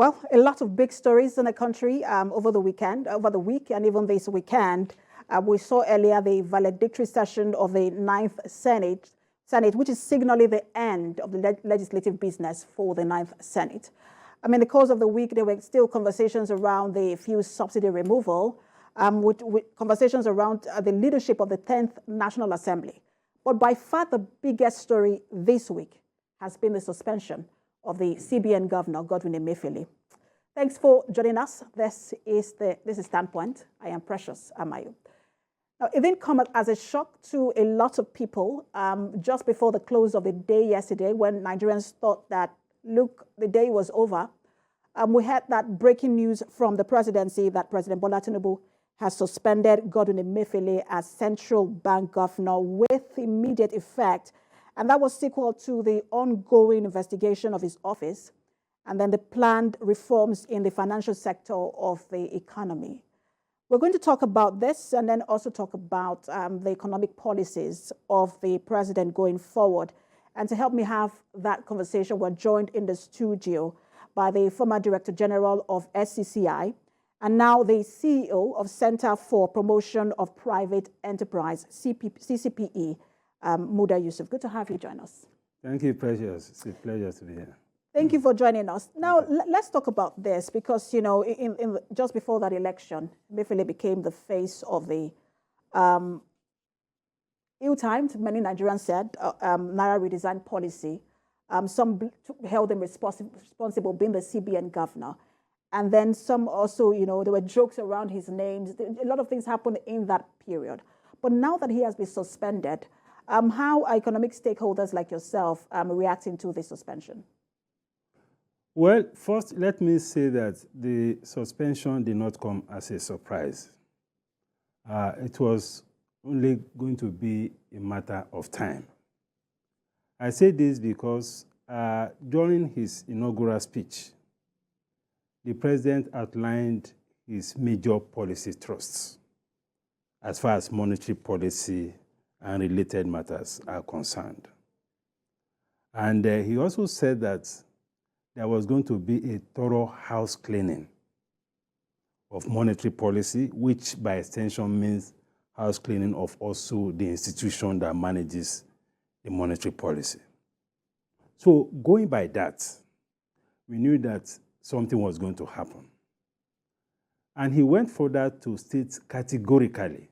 Well, a lot of big stories in the country over the week, and even this weekend. We saw earlier the valedictory session of the 9th Senate, which is signaling the end of the legislative business for the 9th Senate. I mean, in the course of the week, there were still conversations around the fuel subsidy removal, with conversations around the leadership of the 10th National Assembly. But by far the biggest story this week has been the suspension of the CBN Governor, Godwin Emefiele. Thanks for joining us. This is Standpoint. I am Precious Amayo. Now, it didn't come as a shock to a lot of people just before the close of the day yesterday, when Nigerians thought that, look, the day was over. We had that breaking news from the presidency that President Bola Tinubu has suspended Godwin Emefiele as central bank governor with immediate effect. And that was sequel to the ongoing investigation of his office and then the planned reforms in the financial sector of the economy. We're going to talk about this and then also talk about the economic policies of the president going forward. And to help me have that conversation, we're joined in the studio by the former Director General of SCCI and now the CEO of Center for Promotion of Private Enterprise, CCPE, Muda Yusuf. Good to have you join us. Thank you, Precious. It's a pleasure to be here. Thank you for joining us. Now, let's talk about this because, you know, just before that election, Emefiele became the face of the ill-timed, many Nigerians said, Naira redesign policy. Some held him responsible being the CBN governor. And then some also, you know, there were jokes around his names. A lot of things happened in that period. But now that he has been suspended, how are economic stakeholders like yourself reacting to the suspension? Well, first, let me say that the suspension did not come as a surprise. It was only going to be a matter of time. I say this because during his inaugural speech, the president outlined his major policy thrusts as far as monetary policy and related matters are concerned. And he also said that there was going to be a thorough house cleaning of monetary policy, which by extension means house cleaning of also the institution that manages the monetary policy. So going by that, we knew that something was going to happen. And he went further to state categorically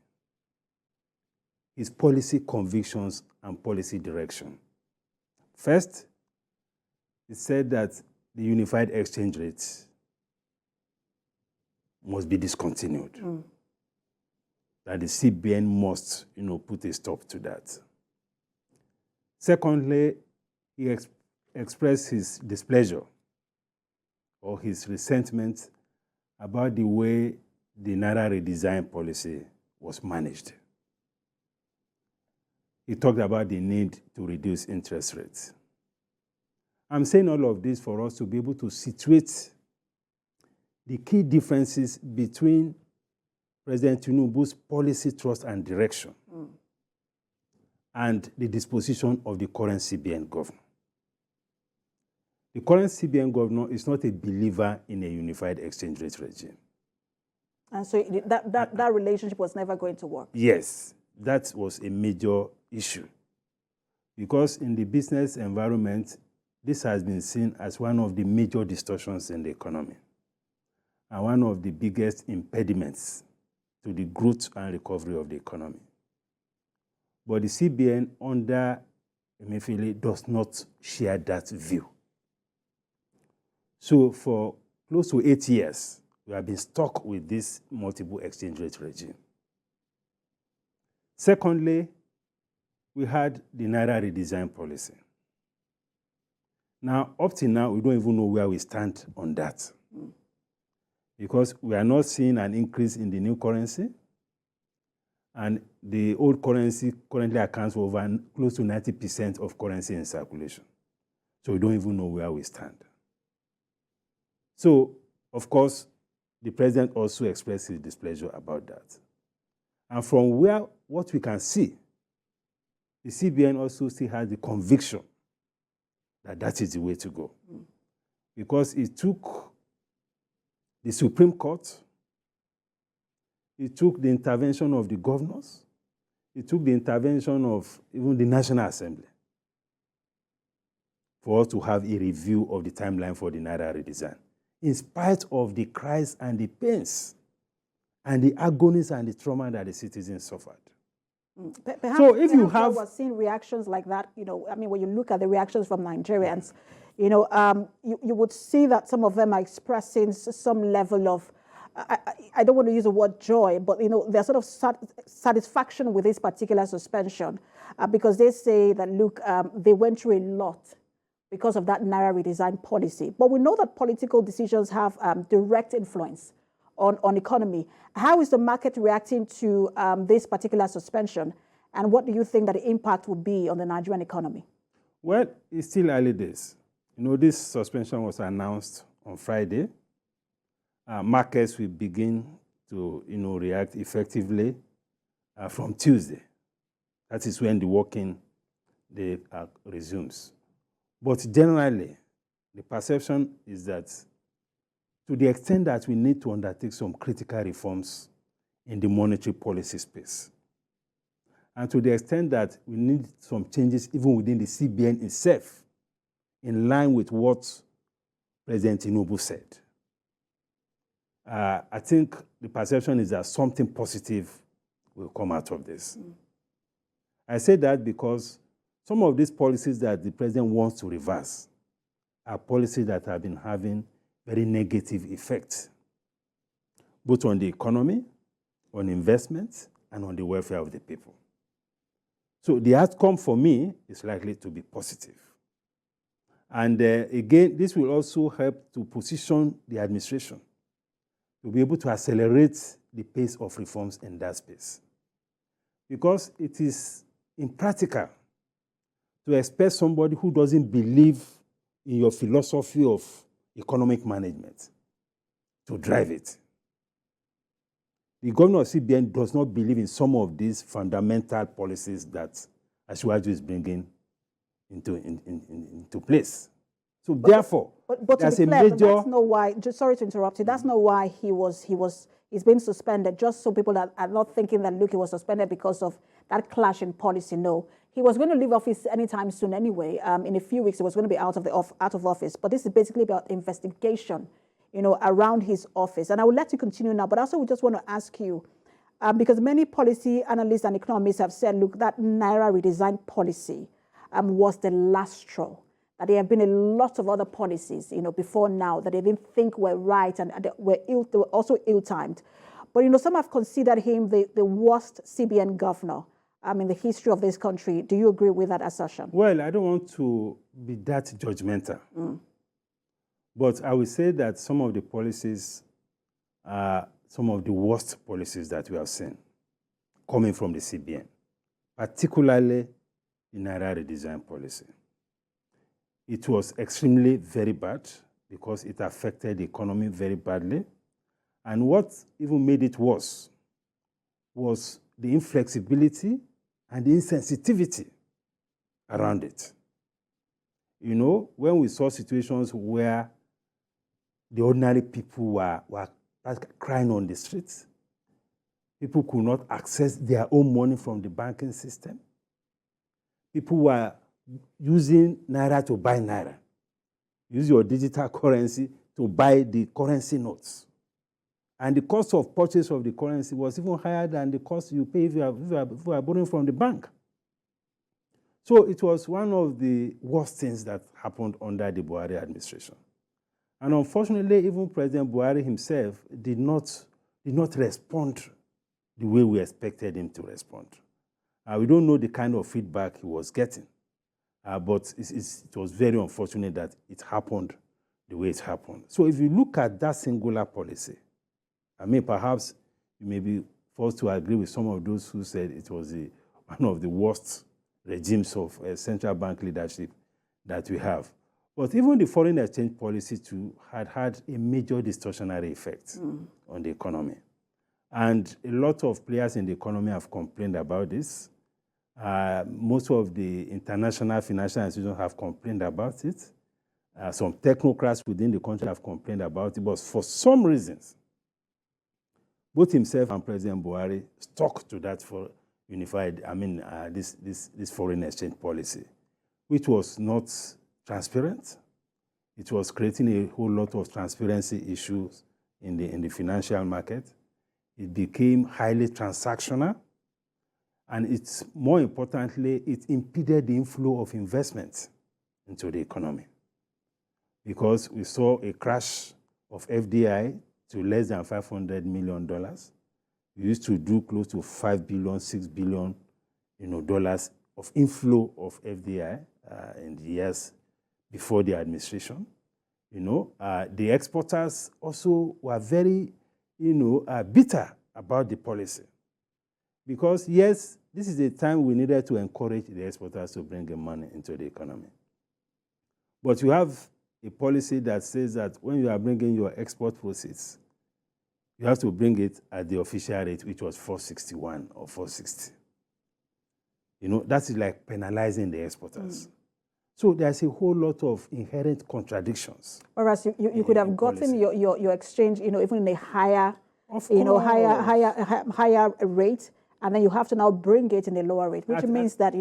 his policy convictions and policy direction. First, he said that the unified exchange rate must be discontinued. That the CBN must, put a stop to that. Secondly, he expressed his displeasure or his resentment about the way the Naira redesign policy was managed. He talked about the need to reduce interest rates. I'm saying all of this for us to be able to situate the key differences between President Tinubu's policy thrust and direction and the disposition of the current CBN governor. The current CBN governor is not a believer in a unified exchange rate regime. And so that relationship was never going to work? Yes, that was a major issue. Because in the business environment, this has been seen as one of the major distortions in the economy and one of the biggest impediments to the growth and recovery of the economy. But the CBN under Emefiele does not share that view. So for close to 8 years, we have been stuck with this multiple exchange rate regime. Secondly, we had the Naira redesign policy. Now, up till now, we don't even know where we stand on that. Because we are not seeing an increase in the new currency, and the old currency currently accounts for over close to 90% of currency in circulation. So we don't even know where we stand. So, of course, the president also expressed his displeasure about that. And from what we can see, the CBN also still has the conviction that that is the way to go. Because it took the Supreme Court. It took the intervention of the governors. It took the intervention of even the National Assembly for us to have a review of the timeline for the Naira redesign, in spite of the cries and the pains and the agonies and the trauma that the citizens suffered. Perhaps, so if you have... we're seeing reactions like that, I mean, when you look at the reactions from Nigerians, you would see that some of them are expressing some level of, I don't want to use the word joy, but, there's sort of satisfaction with this particular suspension because they say that, look, they went through a lot because of that Naira redesign policy. But we know that political decisions have direct influence on economy. How is the market reacting to this particular suspension? And what do you think that the impact would be on the Nigerian economy? Well, it's still early days. This suspension was announced on Friday. Markets will begin to, react effectively from Tuesday. That is when the working day resumes. But generally, the perception is that to the extent that we need to undertake some critical reforms in the monetary policy space, and to the extent that we need some changes even within the CBN itself, in line with what President Tinubu said, I think the perception is that something positive will come out of this. I say that because some of these policies that the president wants to reverse are policies that have been having very negative effects, both on the economy, on investments, and on the welfare of the people. So the outcome for me is likely to be positive. And again, this will also help to position the administration to be able to accelerate the pace of reforms in that space. Because it is impractical to expect somebody who doesn't believe in your philosophy of economic management to drive it. The governor of CBN does not believe in some of these fundamental policies that Asiwaju is bringing into place. So therefore, but there's to be a clear, major... that's not why, sorry to interrupt you, that's not why he's been suspended, just so people that are not thinking that, look, he was suspended because of that clash in policy. No, he was going to leave office anytime soon anyway. In a few weeks, he was going to be out of office. But this is basically about investigation, around his office. And I will let you continue now, but also we just want to ask you, because many policy analysts and economists have said, look, that Naira redesign policy was the last straw. That there have been a lot of other policies, before now that they didn't think were right and they were also ill-timed. But, some have considered him the worst CBN governor in the history of this country. Do you agree with that assertion? Well, I don't want to be that judgmental. But I would say that some of the policies are some of the worst policies that we have seen coming from the CBN, particularly the Naira redesign policy. It was extremely very bad because it affected the economy very badly. And what even made it worse was the inflexibility and the insensitivity around it. When we saw situations where the ordinary people were crying on the streets, people could not access their own money from the banking system, people were using Naira to buy Naira. Use your digital currency to buy the currency notes. And the cost of purchase of the currency was even higher than the cost you pay if you are borrowing from the bank. So it was one of the worst things that happened under the Buhari administration. And unfortunately, even President Buhari himself did not respond the way we expected him to respond. We don't know the kind of feedback he was getting. But it was very unfortunate that it happened the way it happened. So if you look at that singular policy, perhaps you may be forced to agree with some of those who said it was one of the worst regimes of central bank leadership that we have. But even the foreign exchange policy too had a major distortionary effect on the economy. And a lot of players in the economy have complained about this. Most of the international financial institutions have complained about it. Some technocrats within the country have complained about it, but for some reasons, both himself and President Buhari stuck to that for this foreign exchange policy, which was not transparent. It was creating a whole lot of transparency issues in the financial market. It became highly transactional, and it's more importantly, it impeded the inflow of investment into the economy, because we saw a crash of FDI to less than $500 million. We used to do close to $5 billion, $6 billion, dollars of inflow of FDI in the years before the administration. The exporters also were very, bitter about the policy, because yes, this is a time we needed to encourage the exporters to bring in money into the economy. But you have a policy that says that when you are bringing your export proceeds, you have to bring it at the official rate, which was 461 or 460. That is like penalizing the exporters. So there's a whole lot of inherent contradictions. Whereas you could have gotten your exchange, even in a higher, higher rate, and then you have to now bring it in a lower rate, which means that,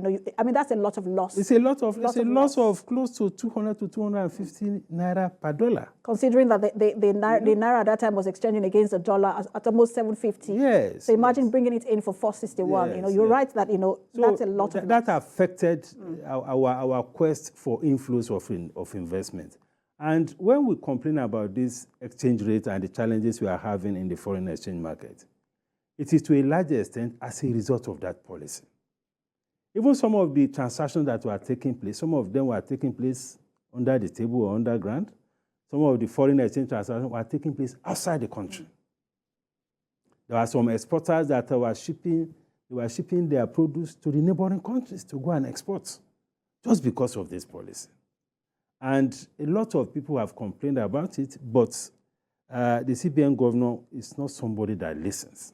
that's a lot of loss. It's a loss of close to 200 to 250 naira per dollar. Considering that the naira at that time was exchanging against the dollar at almost 750. Yes. So imagine bringing it in for 461. Yes, you're right that, so that's a lot of that affected our quest for inflows of investment. And when we complain about this exchange rate and the challenges we are having in the foreign exchange market, it is to a large extent as a result of that policy. Even some of the transactions that were taking place, some of them were taking place under the table or underground. Some of the foreign exchange transactions were taking place outside the country. There are some exporters that were shipping their produce to the neighboring countries to go and export, just because of this policy. And a lot of people have complained about it, but the CBN governor is not somebody that listens.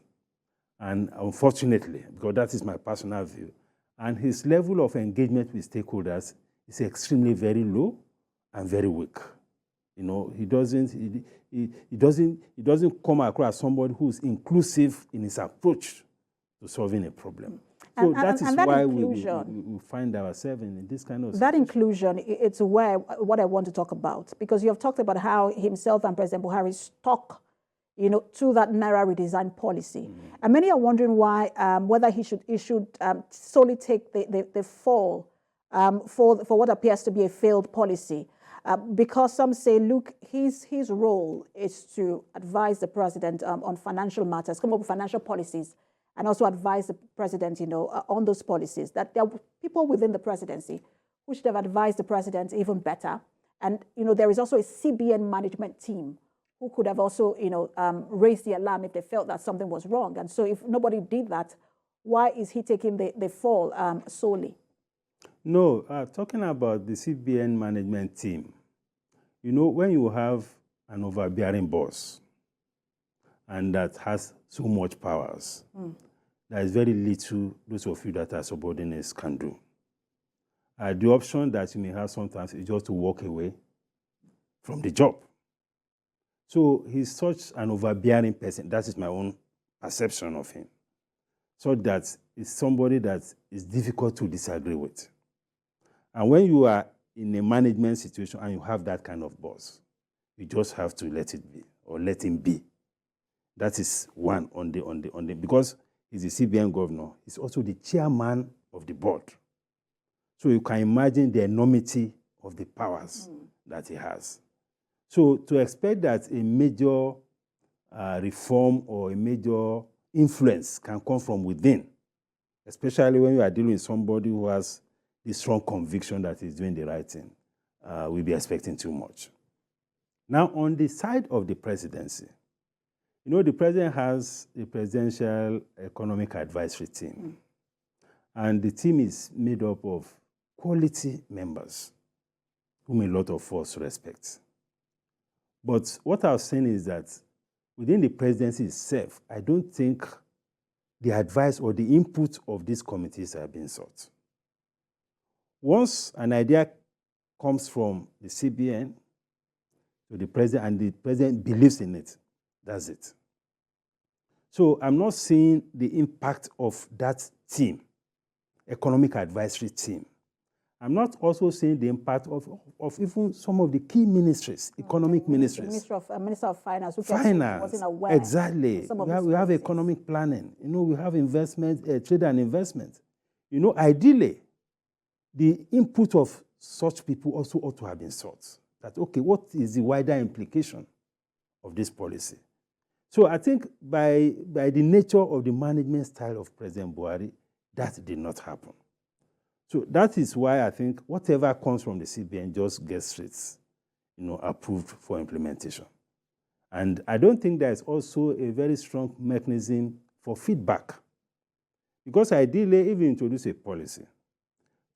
And unfortunately, because that is my personal view, and his level of engagement with stakeholders is extremely very low and very weak. He doesn't come across as somebody who is inclusive in his approach to solving a problem. So that is why we find ourselves in this kind of situation. That inclusion, it's what I want to talk about, because you have talked about how himself and President Buhari stuck to that Naira redesign policy. And many are wondering why, whether he should solely take the fall for what appears to be a failed policy. Because some say, look, his role is to advise the president on financial matters, come up with financial policies, and also advise the president, on those policies. That there are people within the presidency who should have advised the president even better. And, there is also a CBN management team who could have also, raised the alarm if they felt that something was wrong. And so if nobody did that, why is he taking the fall solely? No, talking about the CBN management team, when you have an overbearing boss and that has so much powers, there is very little those of you that are subordinates can do. The option that you may have sometimes is just to walk away from the job. So he's such an overbearing person. That is my own perception of him. So that is somebody that is difficult to disagree with. And when you are in a management situation and you have that kind of boss, you just have to let it be, or let him be. That is one because he's the CBN governor. He's also the chairman of the board. So you can imagine the enormity of the powers that he has. So to expect that a major reform or a major influence can come from within, especially when you are dealing with somebody who has this strong conviction that he's doing the right thing, we'll be expecting too much. Now, on the side of the presidency, the president has a presidential economic advisory team. And the team is made up of quality members whom a lot of us respect. But what I was saying is that within the presidency itself, I don't think the advice or the input of these committees are being sought. Once an idea comes from the CBN to the president, and the president believes in it. That's it. So I'm not seeing the impact of that team, economic advisory team. I'm not also seeing the impact of even some of the key ministries, economic ministries. Minister of Finance, who wasn't aware. Exactly. We have economic planning. We have investment, trade and investment. Ideally, the input of such people also ought to have been sought. That, okay, what is the wider implication of this policy? So I think by the nature of the management style of President Buhari, that did not happen. So that is why I think whatever comes from the CBN just gets straight, approved for implementation. And I don't think there is also a very strong mechanism for feedback. Because ideally, if you introduce a policy,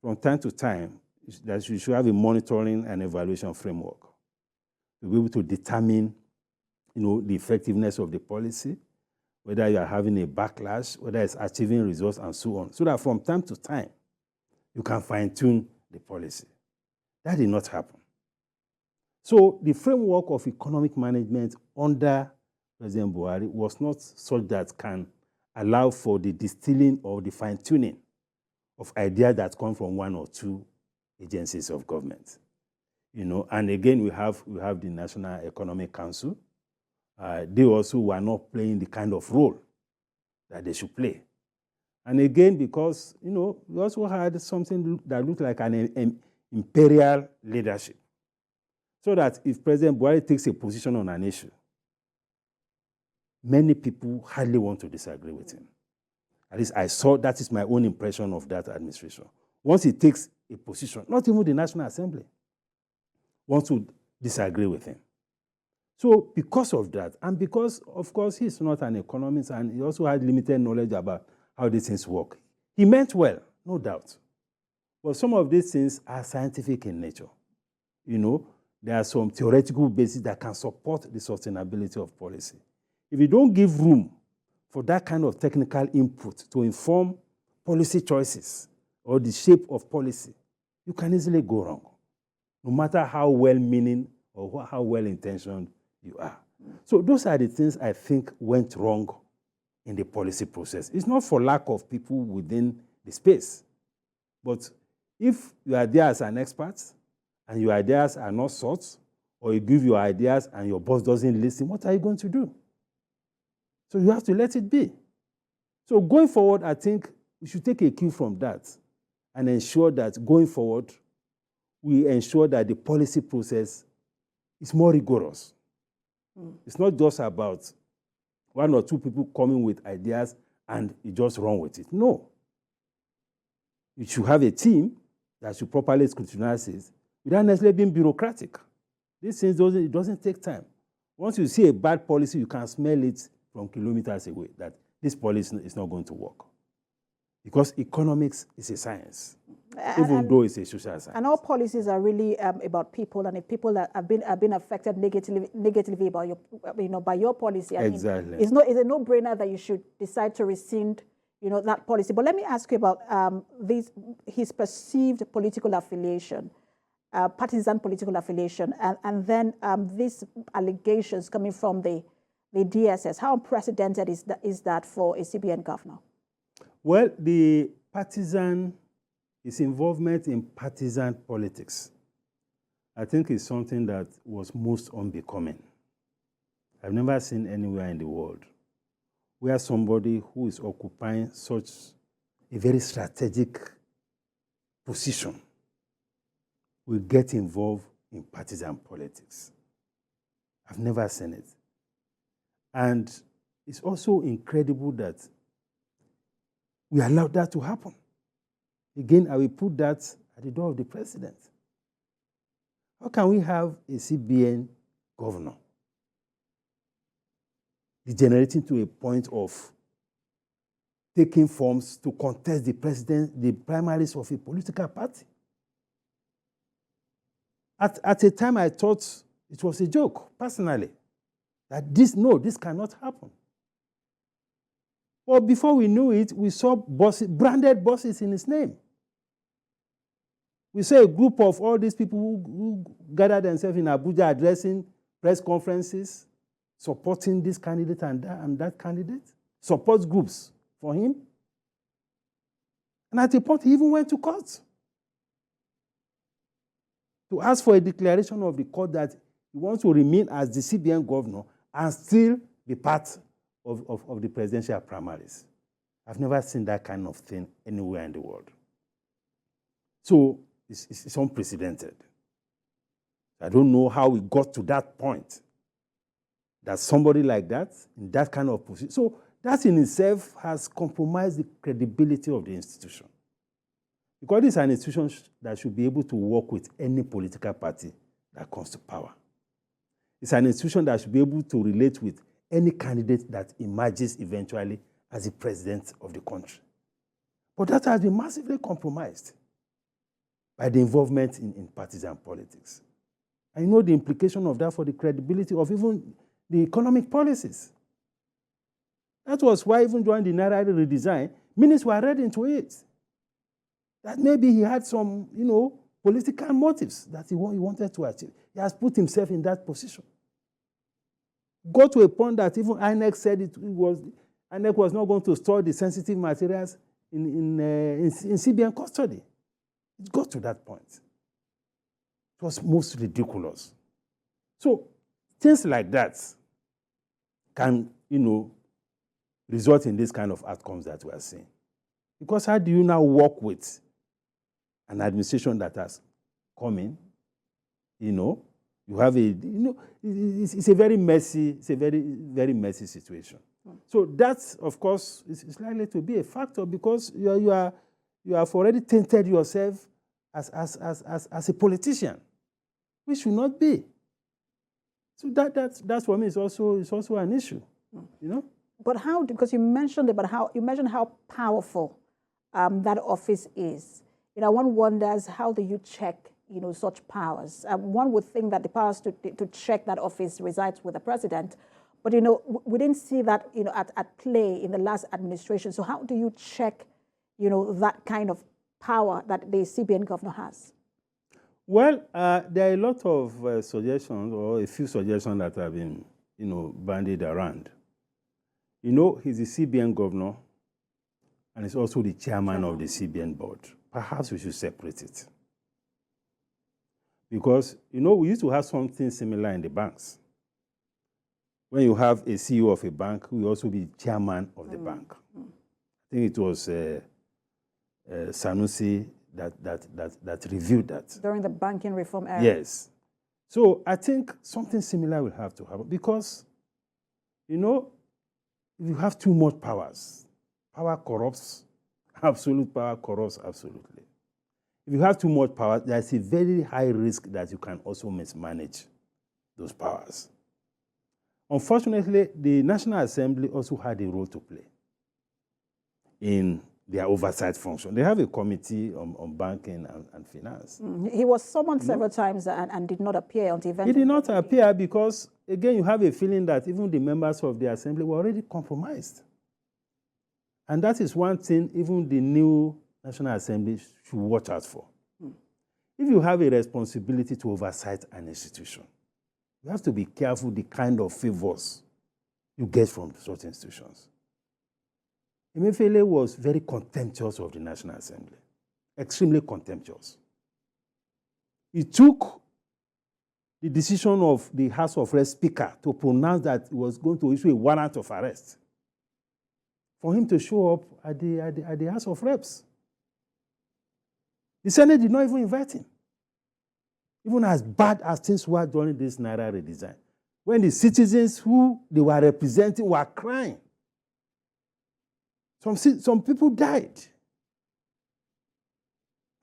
from time to time, that you should have a monitoring and evaluation framework to be able to determine the effectiveness of the policy, whether you are having a backlash, whether it's achieving results, and so on, so that from time to time, you can fine-tune the policy. That did not happen. So the framework of economic management under President Buhari was not such that can allow for the distilling or the fine-tuning of ideas that come from one or two agencies of government. And again, we have the National Economic Council. They also were not playing the kind of role that they should play. And again, because, we also had something that looked like an imperial leadership. So that if President Buhari takes a position on an issue, many people hardly want to disagree with him. At least that is my own impression of that administration. Once he takes a position, not even the National Assembly wants to disagree with him. So because of that, and because, of course, he's not an economist and he also had limited knowledge about how these things work, he meant well, no doubt. But some of these things are scientific in nature. There are some theoretical bases that can support the sustainability of policy. If you don't give room for that kind of technical input to inform policy choices or the shape of policy, you can easily go wrong, no matter how well-meaning or how well-intentioned you are. So those are the things I think went wrong in the policy process. It's not for lack of people within the space, but if you are there as an expert and your ideas are not sought, or you give your ideas and your boss doesn't listen, what are you going to do? So you have to let it be. So going forward, I think we should take a cue from that and ensure that going forward, we ensure that the policy process is more rigorous. It's not just about one or two people coming with ideas and you just run with it. No. You should have a team that should properly scrutinize it without necessarily being bureaucratic. These things it doesn't take time. Once you see a bad policy, you can smell it from kilometers away that this policy is not going to work. Because economics is a science, even though it's a social science. And all policies are really about people, and if people that have been affected negatively by your policy. Exactly. It's a no-brainer that you should decide to rescind, that policy. But let me ask you about his perceived political affiliation, partisan political affiliation, and then these allegations coming from the DSS. How unprecedented is that for a CBN governor? Well, his involvement in partisan politics, I think is something that was most unbecoming. I've never seen anywhere in the world where somebody who is occupying such a very strategic position will get involved in partisan politics. I've never seen it. And it's also incredible that we allowed that to happen. Again, I will put that at the door of the president. How can we have a CBN governor degenerating to a point of taking forms to contest the primaries of a political party? At a time, I thought it was a joke, personally, that this cannot happen. Well, before we knew it, we saw branded buses in his name. We saw a group of all these people who gathered themselves in Abuja addressing press conferences, supporting this candidate and that candidate, support groups for him. And at a point, he even went to court to ask for a declaration of the court that he wants to remain as the CBN governor and still be part of the presidential primaries. I've never seen that kind of thing anywhere in the world. So it's unprecedented. I don't know how we got to that point, that somebody like that, in that kind of position. So that in itself has compromised the credibility of the institution. Because it's an institution that should be able to work with any political party that comes to power. It's an institution that should be able to relate with any candidate that emerges eventually as the president of the country. But that has been massively compromised by the involvement in partisan politics. And you know the implication of that for the credibility of even the economic policies. That was why even during the Naira redesign, ministers were read into it. That maybe he had some, political motives that he wanted to achieve. He has put himself in that position. Got to a point that even INEC said INEC was not going to store the sensitive materials in CBN custody. It got to that point. It was most ridiculous. So things like that can, result in this kind of outcomes that we are seeing. Because how do you now work with an administration that has come in? You have it's a very messy, very messy situation. So that, of course, is likely to be a factor because you have already tainted yourself as a politician, which should not be. So that's for me. It's also an issue, But how? Because you mentioned how powerful that office is. One wonders, how do you check such powers? One would think that the powers to check that office resides with the president, but we didn't see that at play in the last administration. So how do you check that kind of power that the CBN governor has? Well, there are a lot of suggestions, or a few suggestions that have been bandied around. He's the CBN governor, and he's also the chairman of the CBN board. Perhaps we should separate it. Because, we used to have something similar in the banks. When you have a CEO of a bank, who will also be chairman of the bank. I think it was Sanusi that reviewed that. During the banking reform era. Yes. So I think something similar will have to happen because, if you have too much powers, power corrupts. Absolute power corrupts absolutely. If you have too much power, there's a very high risk that you can also mismanage those powers. Unfortunately, the National Assembly also had a role to play in their oversight function. They have a committee on banking and finance. He was summoned several times and did not appear until eventually. He did not appear because, again, you have a feeling that even the members of the assembly were already compromised. And that is one thing even the new National Assembly should watch out for. If you have a responsibility to oversight an institution, you have to be careful the kind of favors you get from such institutions. Emefiele was very contemptuous of the National Assembly, extremely contemptuous. He took the decision of the House of Reps Speaker to pronounce that he was going to issue a warrant of arrest for him to show up at the House of Reps. The Senate did not even invite him. Even as bad as things were during this Naira redesign, when the citizens who they were representing were crying. Some people died.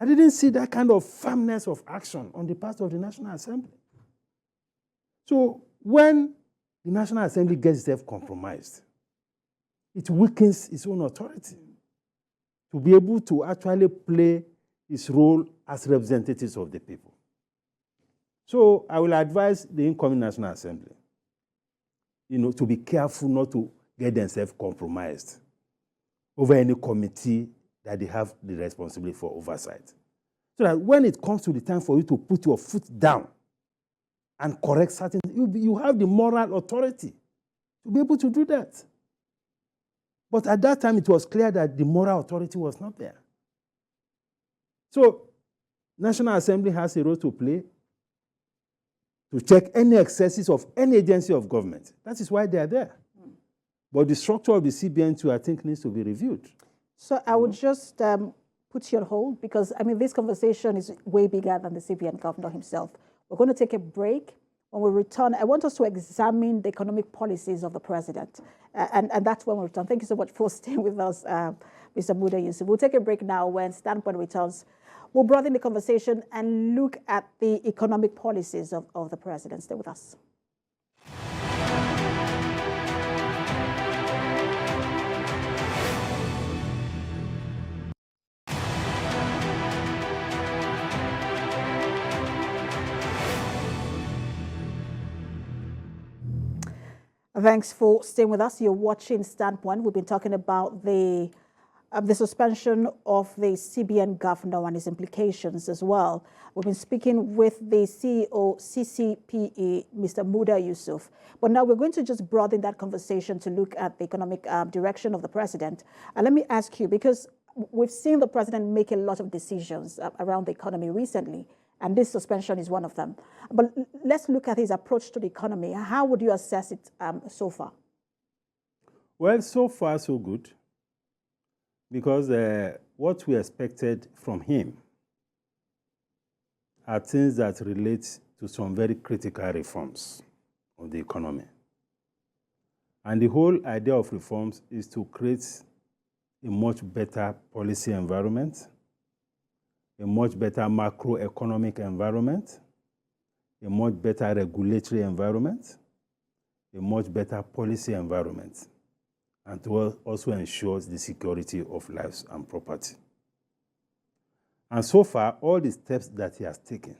I didn't see that kind of firmness of action on the part of the National Assembly. So when the National Assembly gets itself compromised, it weakens its own authority to be able to actually play its role as representatives of the people. So I will advise the incoming National Assembly, to be careful not to get themselves compromised over any committee that they have the responsibility for oversight. So that when it comes to the time for you to put your foot down and correct certain things, you have the moral authority to be able to do that. But at that time, it was clear that the moral authority was not there. So, National Assembly has a role to play to check any excesses of any agency of government. That is why they are there. But the structure of the CBN too, I think, needs to be reviewed. So I would just put you on hold because, I mean, this conversation is way bigger than the CBN governor himself. We're going to take a break. When we return, I want us to examine the economic policies of the president. And that's when we return. Thank you so much for staying with us, Mr. Muda Yusuf. We'll take a break now. When Standpoint returns, we'll broaden the conversation and look at the economic policies of the president. Stay with us. Thanks for staying with us. You're watching Standpoint. We've been talking about the suspension of the CBN governor and his implications as well. We've been speaking with the CEO, CCPE, Mr. Muda Yusuf. But now we're going to just broaden that conversation to look at the economic direction of the president. And let me ask you, because we've seen the president make a lot of decisions around the economy recently, and this suspension is one of them. But let's look at his approach to the economy. How would you assess it so far? Well, so far, so good. Because what we expected from him are things that relate to some very critical reforms of the economy. And the whole idea of reforms is to create a much better policy environment, a much better macroeconomic environment, a much better regulatory environment, a much better policy environment, and to also ensure the security of lives and property. And so far, all the steps that he has taken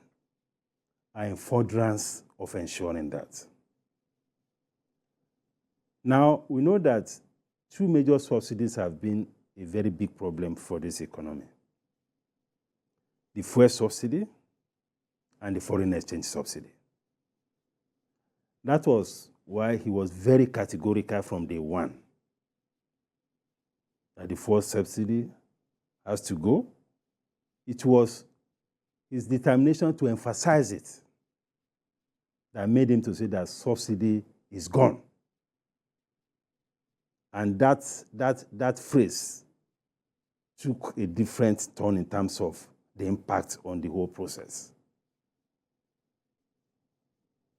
are in furtherance of ensuring that. Now, we know that two major subsidies have been a very big problem for this economy: the fuel subsidy and the foreign exchange subsidy. That was why he was very categorical from day one that the fuel subsidy has to go. It was his determination to emphasize it that made him to say that subsidy is gone. And that phrase took a different turn in terms of the impact on the whole process.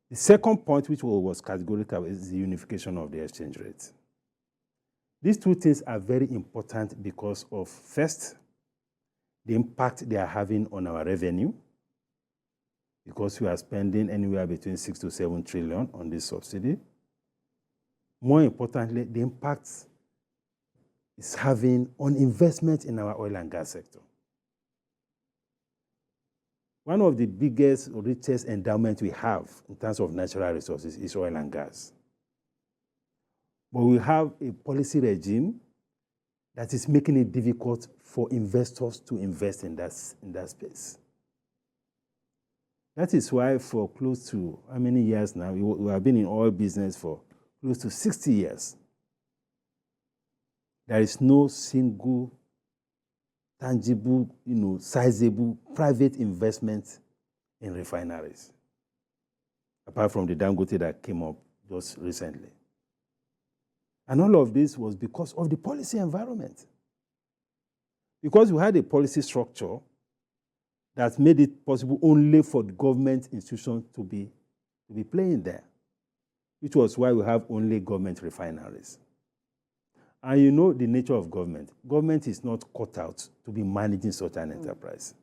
The second point, which was categorical, is the unification of the exchange rate. These two things are very important because of, first, the impact they are having on our revenue, because we are spending anywhere between 6 to 7 trillion on this subsidy. More importantly, the impact it's having on investment in our oil and gas sector. One of the biggest, richest endowments we have in terms of natural resources is oil and gas. But we have a policy regime that is making it difficult for investors to invest in that space. That is why for close to, how many years now? We have been in oil business for close to 60 years. There is no single tangible, sizable private investment in refineries, apart from the Dangote that came up just recently. And all of this was because of the policy environment. Because we had a policy structure that made it possible only for the government institutions to be playing there, which was why we have only government refineries. And you know the nature of government. Government is not cut out to be managing such an enterprise.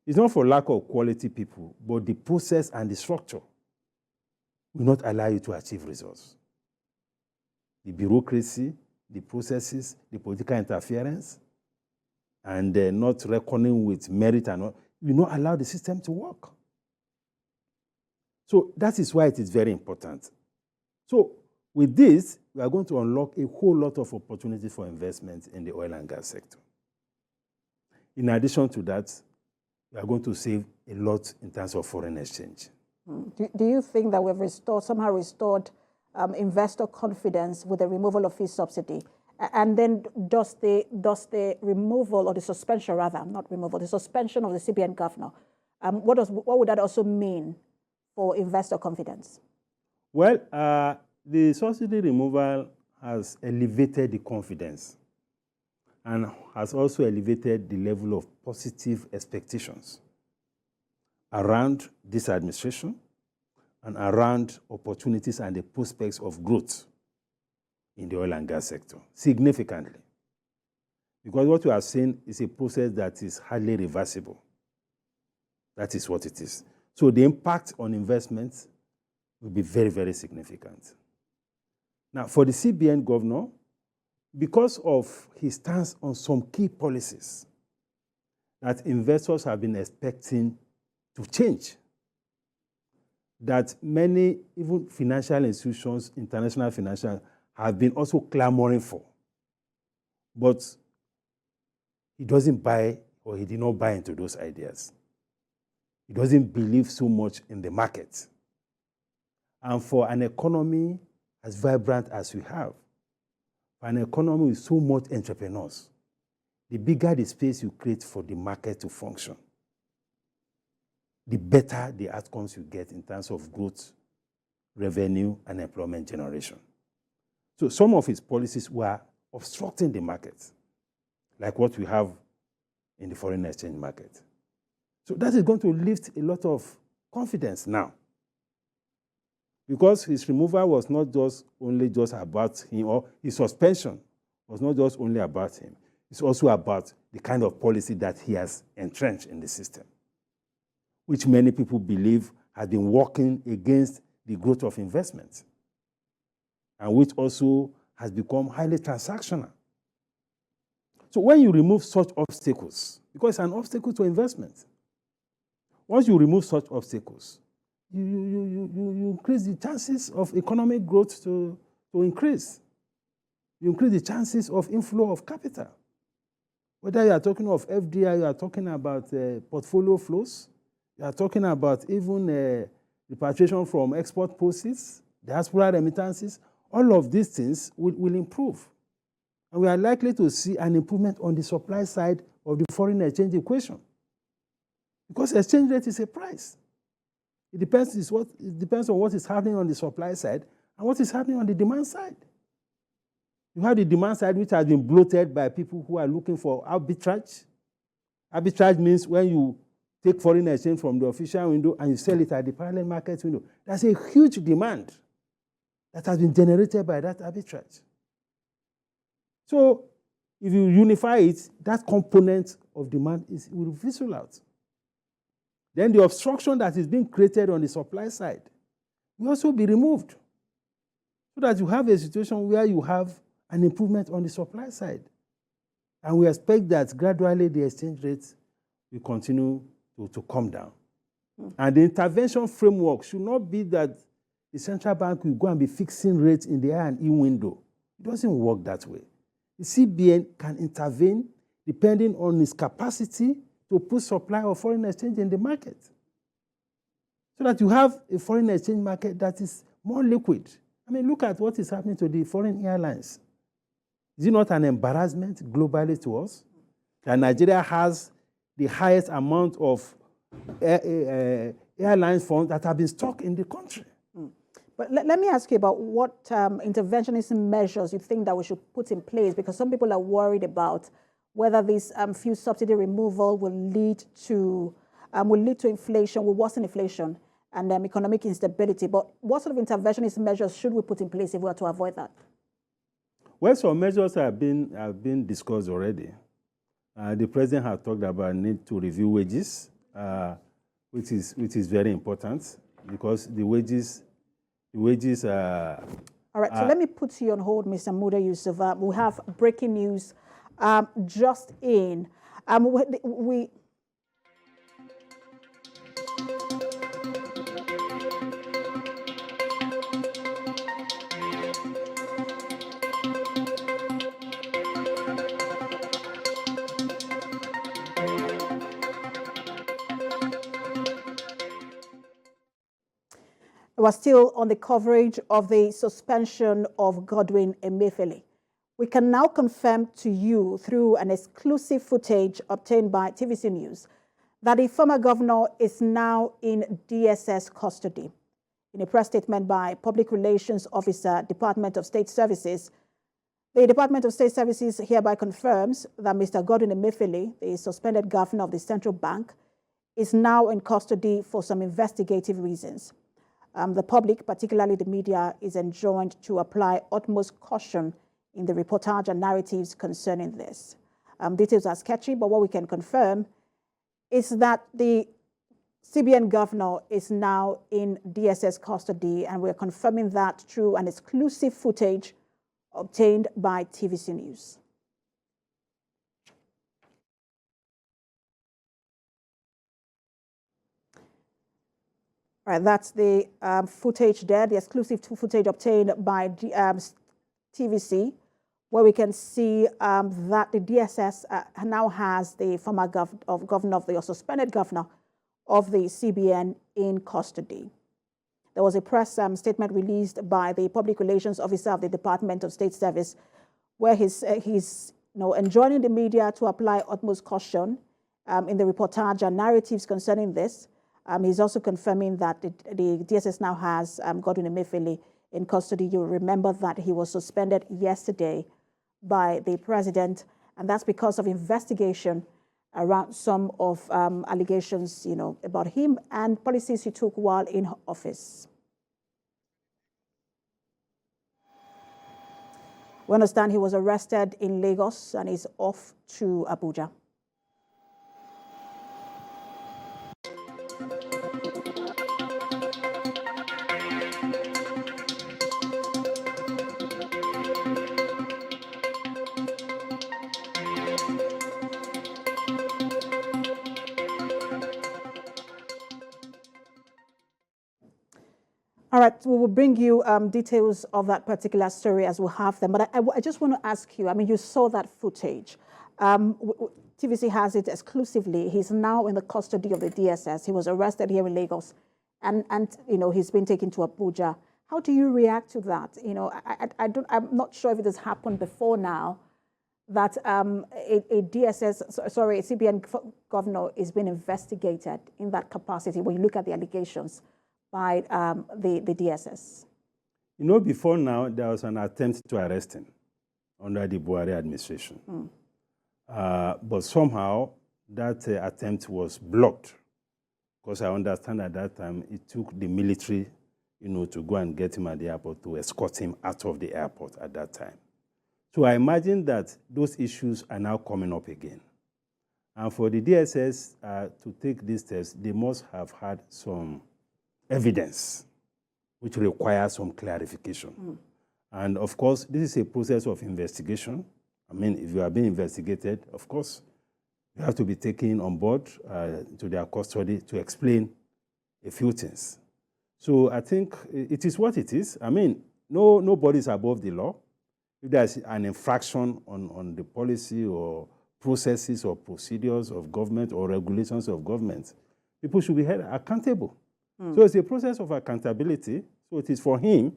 It's not for lack of quality people, but the process and the structure will not allow you to achieve results. The bureaucracy, the processes, the political interference, and not reckoning with merit and all, will not allow the system to work. So that is why it is very important. So with this, we are going to unlock a whole lot of opportunities for investment in the oil and gas sector. In addition to that, we are going to save a lot in terms of foreign exchange. Do you think that we've somehow restored investor confidence with the removal of fees subsidy? And then does the removal, or the suspension rather, not removal, the suspension of the CBN governor, what would that also mean for investor confidence? Well, the subsidy removal has elevated the confidence and has also elevated the level of positive expectations around this administration and around opportunities and the prospects of growth in the oil and gas sector significantly. Because what we are seeing is a process that is highly reversible. That is what it is. So the impact on investments will be very, very significant. Now, for the CBN governor, because of his stance on some key policies that investors have been expecting to change, that many, even financial institutions, international financial, have been also clamoring for. But he doesn't buy, or he did not buy into those ideas. He doesn't believe so much in the market. And for an economy as vibrant as we have, for an economy with so much entrepreneurs, the bigger the space you create for the market to function, the better the outcomes you get in terms of growth, revenue, and employment generation. So some of his policies were obstructing the market, like what we have in the foreign exchange market. So that is going to lift a lot of confidence now. Because his removal was not only about him, or his suspension was not just only about him. It's also about the kind of policy that he has entrenched in the system, which many people believe has been working against the growth of investment, and which also has become highly transactional. So when you remove such obstacles, because it's an obstacle to investment, once you remove such obstacles, you increase the chances of economic growth to increase. You increase the chances of inflow of capital. Whether you are talking of FDI, you are talking about portfolio flows, you are talking about even repatriation from export proceeds, diaspora remittances, all of these things will improve. And we are likely to see an improvement on the supply side of the foreign exchange equation. Because exchange rate is a price. It depends on what is happening on the supply side and what is happening on the demand side. You have the demand side, which has been bloated by people who are looking for arbitrage. Arbitrage means when you take foreign exchange from the official window and you sell it at the parallel market window. That's a huge demand that has been generated by that arbitrage. So if you unify it, that component of demand will fizzle out. Then the obstruction that is being created on the supply side will also be removed, so that you have a situation where you have an improvement on the supply side. And we expect that gradually the exchange rates will continue to come down. And the intervention framework should not be that the central bank will go and be fixing rates in the I&E window. It doesn't work that way. The CBN can intervene depending on its capacity to put supply of foreign exchange in the market, so that you have a foreign exchange market that is more liquid. I mean, look at what is happening to the foreign airlines. Is it not an embarrassment globally to us that Nigeria has the highest amount of airline funds that have been stuck in the country? But let me ask you about what interventionist measures you think that we should put in place, because some people are worried about whether this fuel subsidy removal will lead to inflation, will worsen inflation and economic instability. But what sort of interventionist measures should we put in place if we are to avoid that? Well, some measures have been discussed already. The president has talked about need to review wages, which is very important, because the wages are... All right, so let me put you on hold, Mr. Muda Yusuf. We have breaking news just in. We we're still on the coverage of the suspension of Godwin Emefiele. We can now confirm to you through an exclusive footage obtained by TVC News that the former governor is now in DSS custody. In a press statement by Public Relations Officer, Department of State Services, the Department of State Services hereby confirms that Mr. Godwin Emefiele, the suspended governor of the central bank, is now in custody for some investigative reasons. The public, particularly the media, is enjoined to apply utmost caution in the reportage and narratives concerning this. Details are sketchy, but what we can confirm is that the CBN Governor is now in DSS custody, and we're confirming that through an exclusive footage obtained by TVC News. All right, that's the footage there, the exclusive footage obtained by TVC, where we can see that the DSS now has the former governor of the, or suspended governor of the CBN in custody. There was a press statement released by the Public Relations Officer of the Department of State Service, where he's enjoining the media to apply utmost caution in the reportage and narratives concerning this. He's also confirming that the DSS now has Godwin Emefiele in custody. You'll remember that he was suspended yesterday by the president, and that's because of investigation around some of allegations, about him and policies he took while in office. We understand he was arrested in Lagos and is off to Abuja. All right, we will bring you details of that particular story as we have them. But I just want to ask you, you saw that footage. TVC has it exclusively. He's now in the custody of the DSS. He was arrested here in Lagos, and he's been taken to Abuja. How do you react to that? I'm not sure if it has happened before now that a CBN governor is being investigated in that capacity when you look at the allegations by the DSS. Before now, there was an attempt to arrest him under the Buhari administration. But somehow, that attempt was blocked, because I understand at that time it took the military, to go and get him at the airport, to escort him out of the airport at that time. So I imagine that those issues are now coming up again. And for the DSS to take these steps, they must have had some evidence which requires some clarification. And of course, this is a process of investigation. If you are being investigated, of course, you have to be taken on board to their custody to explain a few things. So I think it is what it is. Nobody is above the law. If there's an infraction on the policy or processes or procedures of government or regulations of government, people should be held accountable. So it's a process of accountability. So it is for him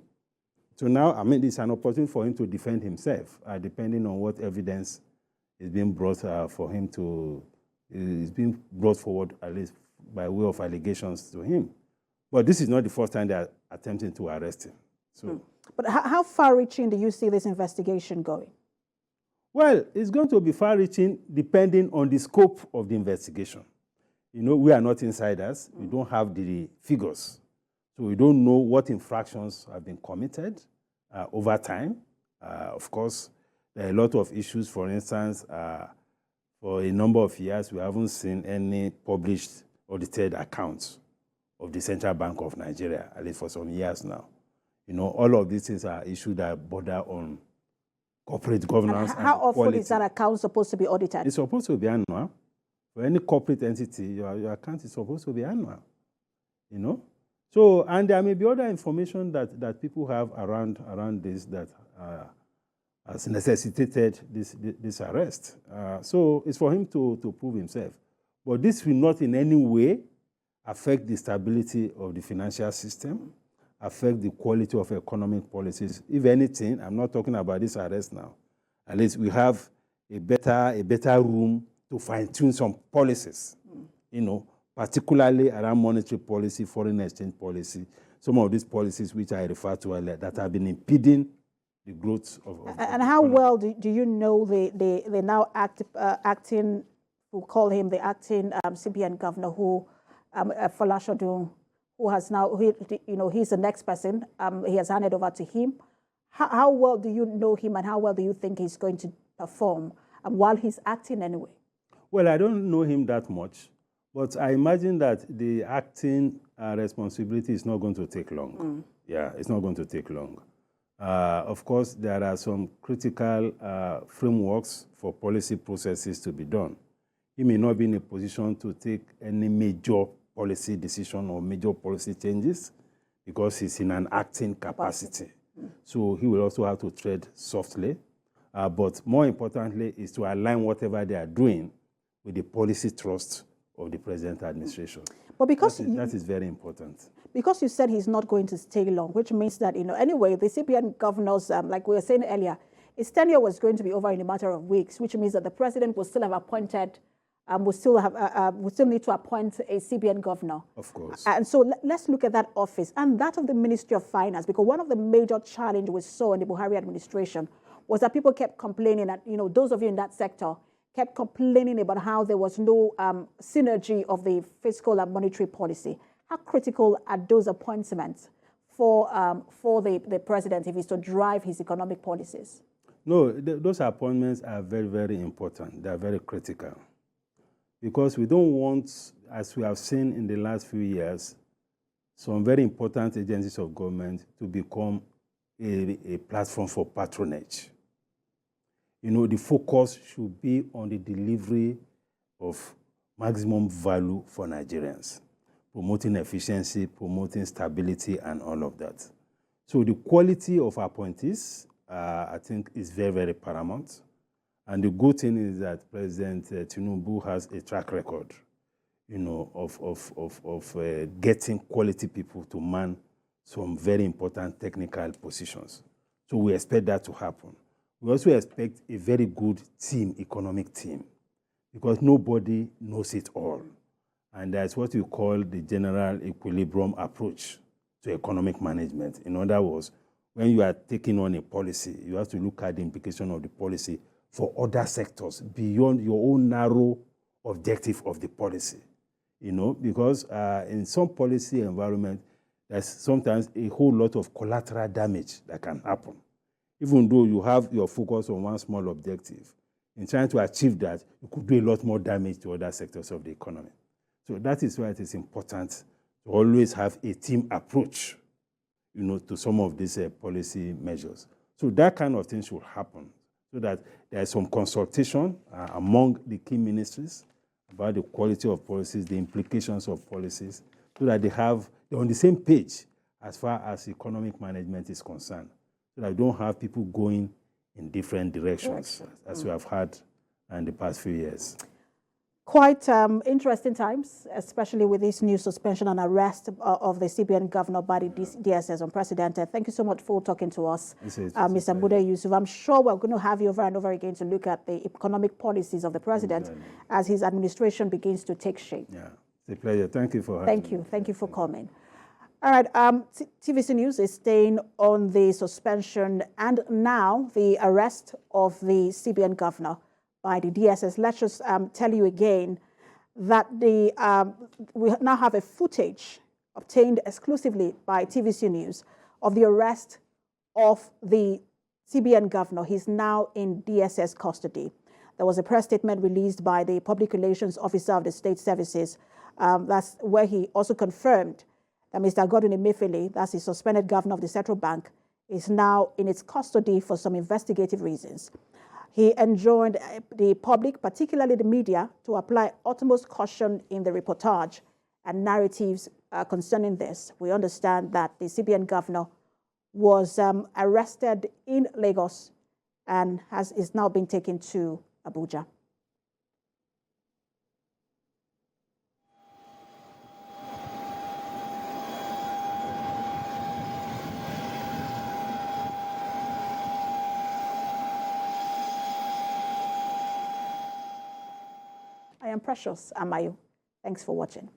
to now, it's an opportunity for him to defend himself, depending on what evidence is being brought for him to, is being brought forward, at least by way of allegations to him. But this is not the first time they are attempting to arrest him. So, But how far-reaching do you see this investigation going? Well, it's going to be far-reaching depending on the scope of the investigation. We are not insiders. We don't have the figures. So we don't know what infractions have been committed over time. Of course, there are a lot of issues. For instance, for a number of years, we haven't seen any published audited accounts of the Central Bank of Nigeria, at least for some years now. All of these things are issues that border on corporate governance. And how often is that account supposed to be audited? It's supposed to be annual. For any corporate entity, your account is supposed to be annual, So, and there may be other information that people have around this that has necessitated this arrest. So it's for him to prove himself. But this will not in any way affect the stability of the financial system. affect the quality of economic policies. If anything, I'm not talking about this arrest now. At least we have a better room to fine-tune some policies, particularly around monetary policy, foreign exchange policy, some of these policies which I referred to earlier that have been impeding the growth of and how well do you know the now acting, we'll call him the acting CBN governor, who Folashodun, who has now, he's the next person. He has handed over to him. How well do you know him, and how well do you think he's going to perform while he's acting anyway? Well, I don't know him that much, but I imagine that the acting responsibility is not going to take long. Yeah, it's not going to take long. Of course, there are some critical frameworks for policy processes to be done. He may not be in a position to take any major policy decision or major policy changes because he's in an acting capacity. So he will also have to tread softly. But more importantly is to align whatever they are doing with the policy thrust of the present administration. But because that is very important. Because you said he's not going to stay long, which means that, anyway, the CBN governors, like we were saying earlier, his tenure was going to be over in a matter of weeks, which means that the president will still have appointed, will still need to appoint a CBN governor. Of course. And so let's look at that office and that of the Ministry of Finance, because one of the major challenges we saw in the Buhari administration was that people kept complaining that, those of you in that sector kept complaining about how there was no synergy of the fiscal and monetary policy. How critical are those appointments for the president if he's to drive his economic policies? No, those appointments are very, very important. They are very critical. Because we don't want, as we have seen in the last few years, some very important agencies of government to become a platform for patronage. The focus should be on the delivery of maximum value for Nigerians, promoting efficiency, promoting stability, and all of that. So the quality of appointees, I think, is very, very paramount. And the good thing is that President Tinubu has a track record, of getting quality people to man some very important technical positions. So we expect that to happen. We also expect a very good economic team, because nobody knows it all. And that's what we call the general equilibrium approach to economic management. In other words, when you are taking on a policy, you have to look at the implication of the policy for other sectors beyond your own narrow objective of the policy. Because in some policy environment, there's sometimes a whole lot of collateral damage that can happen. Even though you have your focus on one small objective, in trying to achieve that, you could do a lot more damage to other sectors of the economy. So that is why it is important to always have a team approach, to some of these policy measures. So that kind of thing should happen, so that there is some consultation among the key ministries about the quality of policies, the implications of policies, so that they're on the same page as far as economic management is concerned. So that you don't have people going in different directions, as we have had in the past few years. Quite interesting times, especially with this new suspension and arrest of the CBN governor by the DSS unprecedented. Thank you so much for talking to us, Mr. Mbude Yusuf. I'm sure we're going to have you over and over again to look at the economic policies of the president as his administration begins to take shape. Yeah, it's a pleasure. Thank you for having me. Thank you for coming. All right, TVC News is staying on the suspension and now the arrest of the CBN governor by the DSS. Let's just tell you again that we now have a footage obtained exclusively by TVC News of the arrest of the CBN governor. He's now in DSS custody. There was a press statement released by the Public Relations Officer of the State Services. That's where he also confirmed that Mr. Godwin Emefiele, that's the suspended governor of the Central Bank, is now in its custody for some investigative reasons. He enjoined the public, particularly the media, to apply utmost caution in the reportage and narratives concerning this. We understand that the CBN governor was arrested in Lagos and is now being taken to Abuja. Precious Amayo. Thanks for watching.